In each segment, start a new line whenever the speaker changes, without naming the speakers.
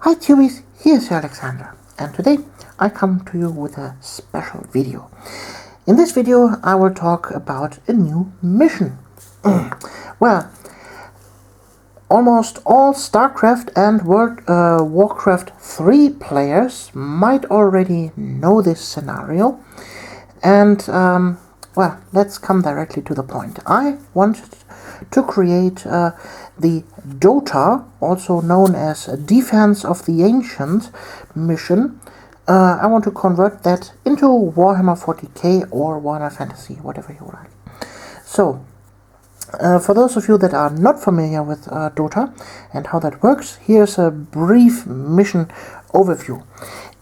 Hi Tubies, here's Alexander, and today I come to you with a special video. In this video I will talk about a new mission. Well, almost all StarCraft and Warcraft 3 players might already know this scenario, and well, let's come directly to the point. I wanted to create the DotA, also known as Defense of the Ancient mission. I want to convert that into Warhammer 40k or Warhammer Fantasy, whatever you like. So, for those of you that are not familiar with DotA and how that works, here's a brief mission overview.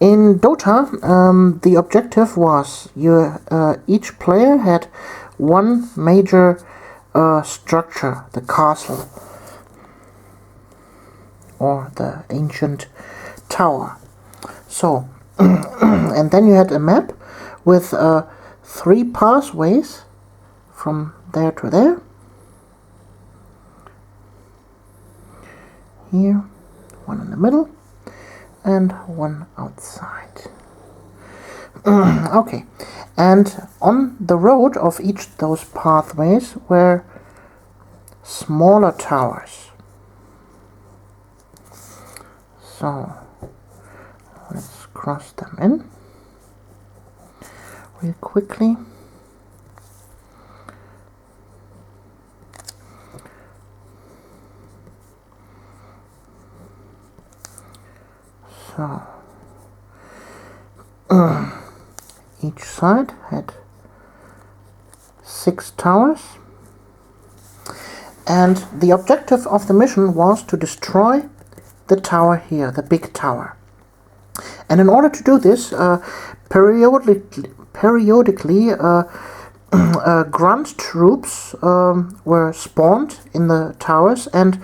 In DotA, the objective was each player had one major structure, the castle or the ancient tower. So, and then you had a map with 3 pathways from there to there. Here, one in the middle, and one outside. Okay, and on the road of each of those pathways were smaller towers. So let's cross them in real quickly. So each side had 6 towers, and the objective of the mission was to destroy the tower here, the big tower. And in order to do this, periodically grunt troops were spawned in the towers and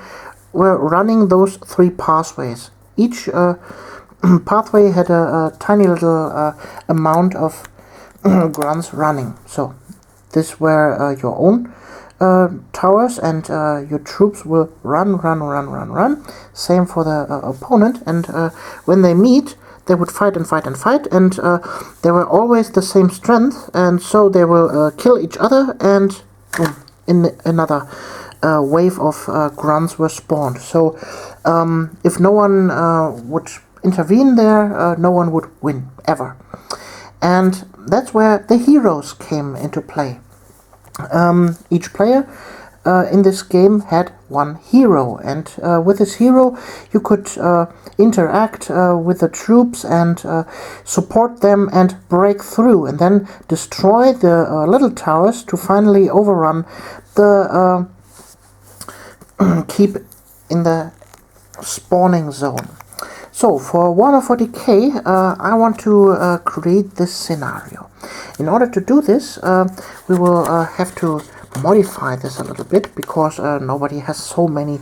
were running those 3 pathways. Each pathway had a tiny little amount of grunts running. So these were your own towers, and your troops will run. Same for the opponent, and when they meet, they would fight, and they were always the same strength, and so they will kill each other, and in another wave of grunts were spawned. So if no one would intervene there, no one would win, ever. And that's where the heroes came into play. Each player in this game had one hero, and with this hero you could interact with the troops and support them and break through, and then destroy the little towers to finally overrun the keep in the spawning zone. So for Warhammer 40k, I want to create this scenario. In order to do this, we will have to modify this a little bit, because nobody has so many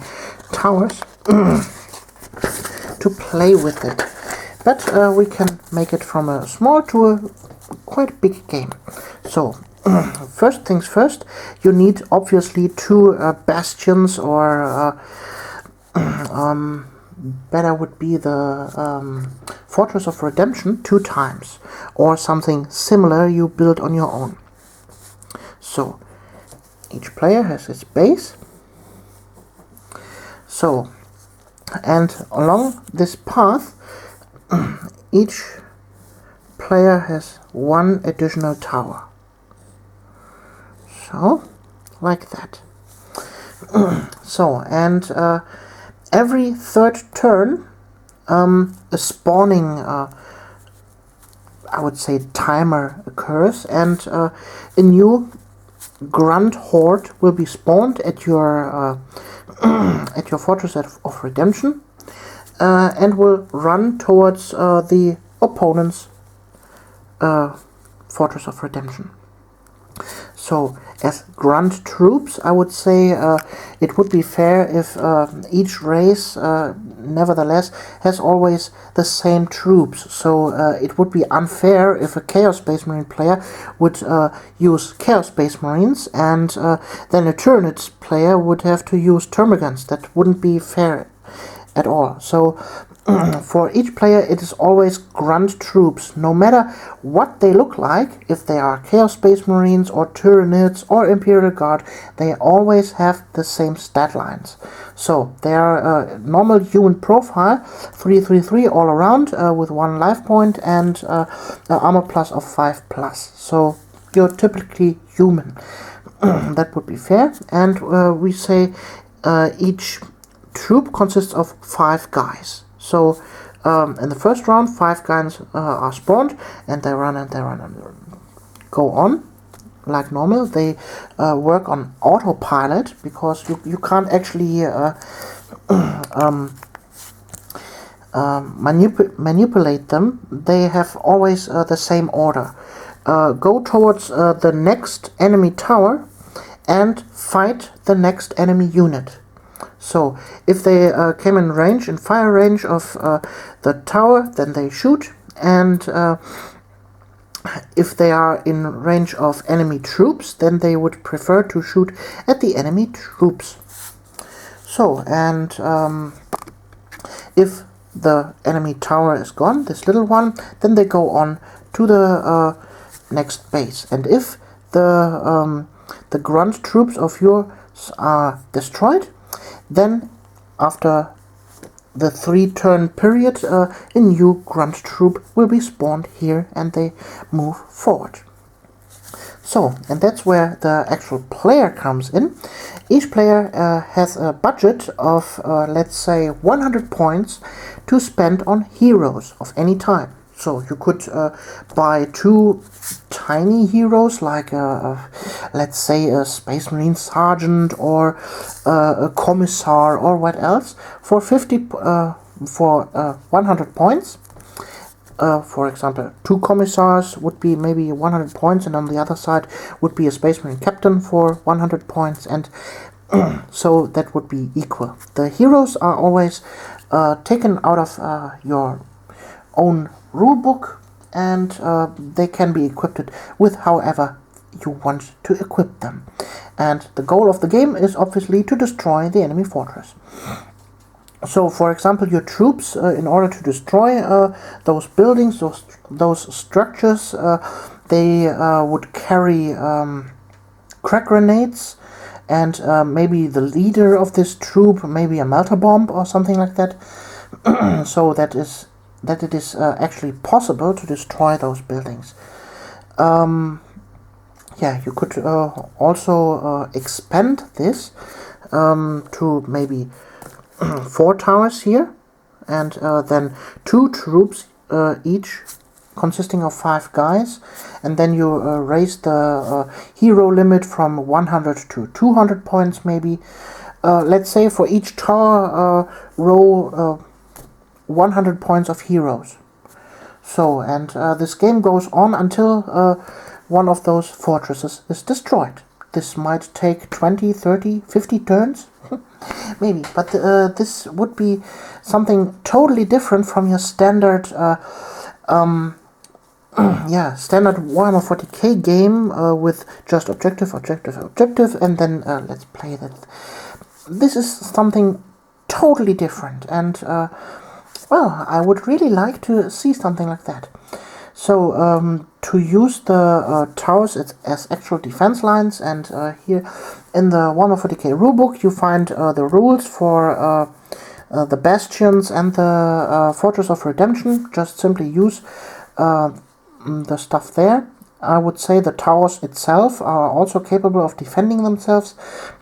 towers to play with it. But we can make it from a small to a quite big game. So first things first, you need obviously 2 bastions, or better would be the Fortress of Redemption 2 times, or something similar you build on your own. So each player has its base. So, and along this path each player has 1 additional tower. So, like that. So, and every 3rd turn, a spawning, I would say, timer occurs, and a new grunt horde will be spawned at your Fortress of Redemption, and will run towards the opponent's Fortress of Redemption. So, as grunt troops, I would say it would be fair if each race nevertheless has always the same troops. So it would be unfair if a Chaos Space Marine player would use Chaos Space Marines, and then a Tyranid player would have to use Termagants. That wouldn't be fair at all. So for each player it is always grunt troops, no matter what they look like. If they are Chaos Space Marines or Tyranids or Imperial Guard, they always have the same stat lines. So they are a normal human profile, 333 all around, with 1 life point and armor plus of 5+. So you're typically human. That would be fair. And we say each troop consists of 5 guys. So in the first round, 5 guys are spawned, and they run and go on like normal. They work on autopilot, because you can't actually manipulate them. They have always the same order. Go towards the next enemy tower and fight the next enemy unit. So if they came in range, in fire range of the tower, then they shoot, and if they are in range of enemy troops, then they would prefer to shoot at the enemy troops. So, and if the enemy tower is gone, this little one, then they go on to the next base. And if the grunt troops of yours are destroyed, then after the 3-turn period, a new grunt troop will be spawned here, and they move forward. So, and that's where the actual player comes in. Each player has a budget of, let's say, 100 points to spend on heroes of any type. So you could buy 2 tiny heroes, like let's say a Space Marine Sergeant or a Commissar or what else, for 100 points. For example, 2 Commissars would be maybe 100 points, and on the other side would be a Space Marine Captain for 100 points, and so that would be equal. The heroes are always taken out of your own rulebook, and they can be equipped with however you want to equip them. And the goal of the game is obviously to destroy the enemy fortress. So, for example, your troops, in order to destroy those buildings, those structures, they would carry krack grenades, and maybe the leader of this troop, maybe a melter bomb or something like that. So that it is actually possible to destroy those buildings. Yeah, you could also expand this to maybe 4 towers here, and then 2 troops each, consisting of 5 guys, and then you raise the hero limit from 100 to 200 points maybe. Let's say for each tower row 100 points of heroes. So, and this game goes on until one of those fortresses is destroyed. This might take 20, 30, 50 turns, maybe, but this would be something totally different from your standard standard Warhammer 40k game with just objective, and then let's play that. This is something totally different, and well, I would really like to see something like that. So, to use the towers as actual defense lines, and here in the Warhammer 40k rulebook you find the rules for the bastions and the Fortress of Redemption. Just simply use the stuff there. I would say the towers itself are also capable of defending themselves.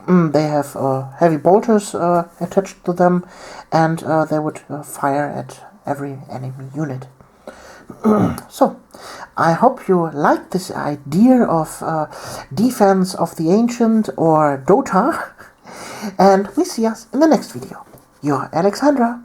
They have heavy bolters attached to them, and they would fire at every enemy unit. So, I hope you like this idea of Defense of the Ancient, or DOTA, and we see us in the next video. Your Alexandra.